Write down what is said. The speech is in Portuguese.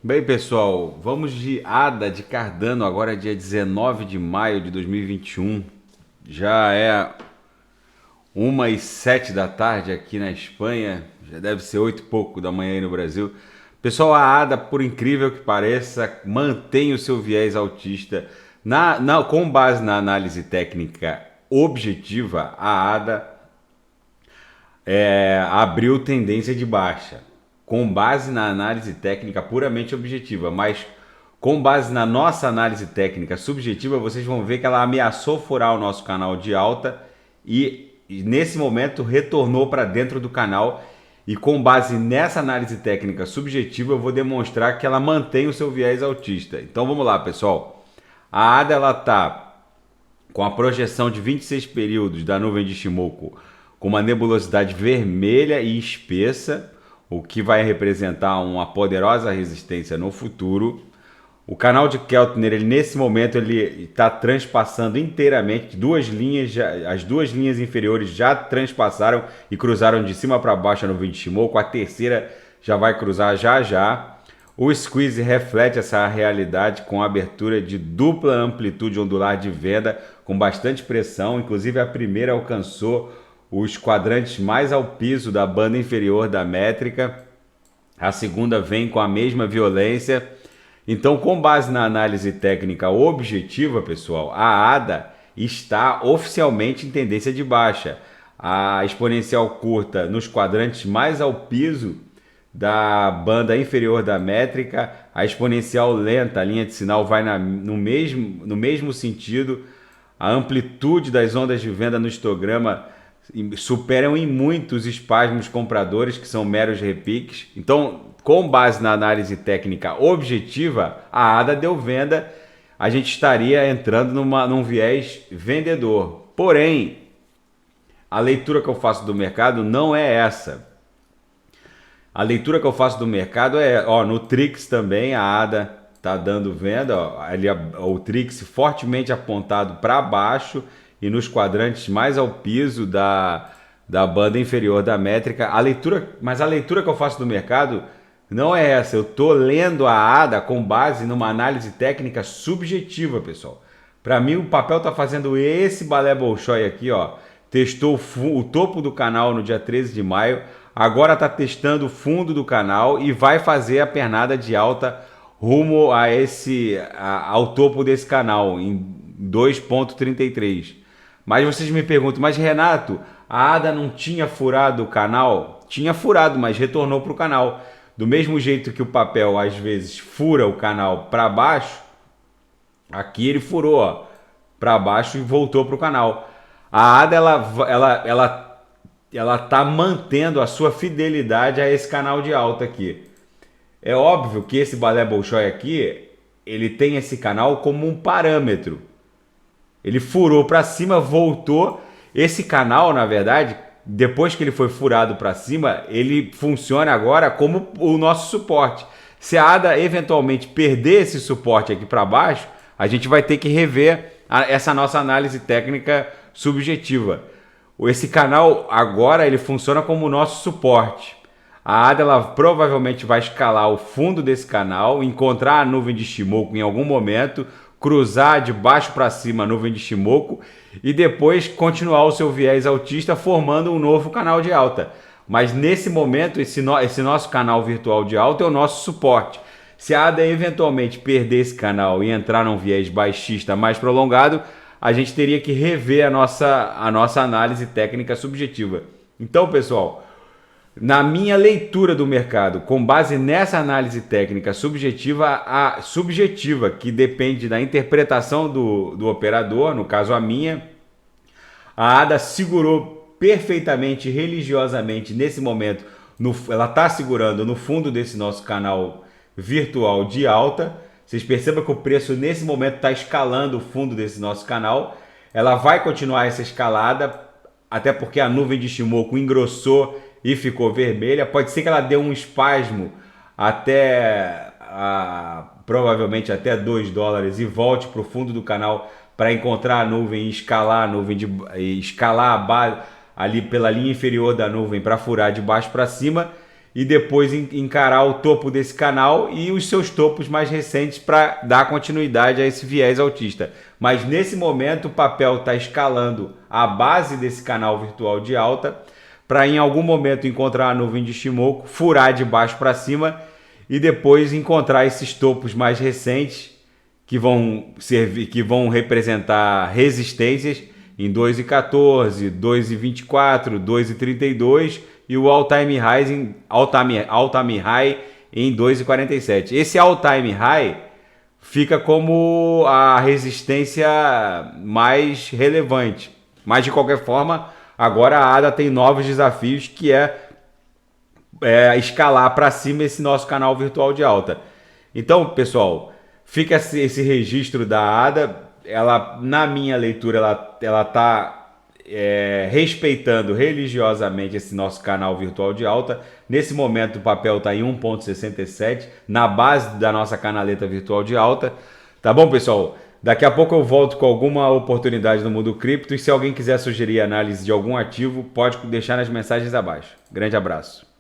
Bem, pessoal, vamos de ADA de Cardano, agora é dia 19 de maio de 2021. Já é 1h07 da tarde aqui na Espanha, já deve ser 8 e pouco da manhã aí no Brasil. Pessoal, a ADA, por incrível que pareça, mantém o seu viés altista. Com base na análise técnica objetiva, a ADA abriu tendência de baixa, com base na análise técnica puramente objetiva, mas com base na nossa análise técnica subjetiva, vocês vão ver que ela ameaçou furar o nosso canal de alta e nesse momento retornou para dentro do canal. E com base nessa análise técnica subjetiva, eu vou demonstrar que ela mantém o seu viés altista. Então vamos lá, pessoal. A ADA ela está com a projeção de 26 períodos da nuvem de Shimoku com uma nebulosidade vermelha e espessa, o que vai representar uma poderosa resistência no futuro. O canal de Keltner, ele, nesse momento, ele está transpassando inteiramente as duas linhas inferiores já transpassaram e cruzaram de cima para baixo a nuvem de Shimoku. A terceira já vai cruzar já já. O squeeze reflete essa realidade com abertura de dupla amplitude ondular de venda com bastante pressão. Inclusive a primeira alcançou os quadrantes mais ao piso da banda inferior da métrica. A segunda vem com a mesma violência. Então, com base na análise técnica objetiva, pessoal, a ADA está oficialmente em tendência de baixa. A exponencial curta nos quadrantes mais ao piso da banda inferior da métrica, a exponencial lenta, a linha de sinal vai no mesmo sentido, a amplitude das ondas de venda no histograma superam em muito os espasmos compradores, que são meros repiques. Então, com base na análise técnica objetiva, a ADA deu venda, a gente estaria entrando num viés vendedor. Porém, a leitura que eu faço do mercado não é essa. A leitura que eu faço do mercado é, no Trix também, a ADA está dando venda, o Trix fortemente apontado para baixo e nos quadrantes mais ao piso da banda inferior da métrica. Mas a leitura que eu faço do mercado não é essa. Eu estou lendo a ADA com base numa análise técnica subjetiva, pessoal. Para mim, o papel está fazendo esse balé bolshoi aqui, ó. Testou o topo do canal no dia 13 de maio, agora está testando o fundo do canal e vai fazer a pernada de alta rumo ao topo desse canal, em 2,33. Mas vocês me perguntam, mas Renato, a ADA não tinha furado o canal? Tinha furado, mas retornou para o canal. Do mesmo jeito que o papel às vezes fura o canal para baixo, aqui ele furou para baixo e voltou para o canal. A ADA ela tá mantendo a sua fidelidade a esse canal de alta aqui. É óbvio que esse balé bolshoi aqui, ele tem esse canal como um parâmetro. Ele furou para cima, voltou. Esse canal, na verdade, depois que ele foi furado para cima, ele funciona agora como o nosso suporte. Se a ADA eventualmente perder esse suporte aqui para baixo, a gente vai ter que rever essa nossa análise técnica subjetiva. Esse canal agora ele funciona como o nosso suporte. A ADA ela provavelmente vai escalar o fundo desse canal, encontrar a nuvem de Shimoku em algum momento, cruzar de baixo para cima a nuvem de Shimoku e depois continuar o seu viés altista formando um novo canal de alta. Mas nesse momento esse nosso canal virtual de alta é o nosso suporte. Se a ADA eventualmente perder esse canal e entrar num viés baixista mais prolongado, a gente teria que rever a nossa análise técnica subjetiva. Então, pessoal, na minha leitura do mercado, com base nessa análise técnica subjetiva, que depende da interpretação do operador, no caso a minha, a ADA segurou perfeitamente, religiosamente, nesse momento, ela está segurando no fundo desse nosso canal virtual de alta. Vocês percebam que o preço nesse momento está escalando o fundo desse nosso canal. Ela vai continuar essa escalada, até porque a nuvem de Shimoku engrossou e ficou vermelha. Pode ser que ela dê um espasmo provavelmente até $2 e volte para o fundo do canal para encontrar a nuvem e escalar a nuvem, escalar a base ali pela linha inferior da nuvem para furar de baixo para cima. e depois encarar o topo desse canal e os seus topos mais recentes para dar continuidade a esse viés altista. Mas nesse momento o papel está escalando a base desse canal virtual de alta para em algum momento encontrar a nuvem de Shimoku, furar de baixo para cima e depois encontrar esses topos mais recentes que vão servir, que vão representar resistências em 2,14, 2,24, 2,32 e o all-time high em 2,47. Esse all-time high fica como a resistência mais relevante. Mas de qualquer forma, agora a ADA tem novos desafios que é escalar para cima esse nosso canal virtual de alta. Então, pessoal, fica esse registro da ADA. Ela, na minha leitura, ela está respeitando religiosamente esse nosso canal virtual de alta. Nesse momento o papel está em 1,67 na base da nossa canaleta virtual de alta. Tá bom, pessoal? Daqui a pouco eu volto com alguma oportunidade no mundo cripto e se alguém quiser sugerir análise de algum ativo, pode deixar nas mensagens abaixo. Grande abraço.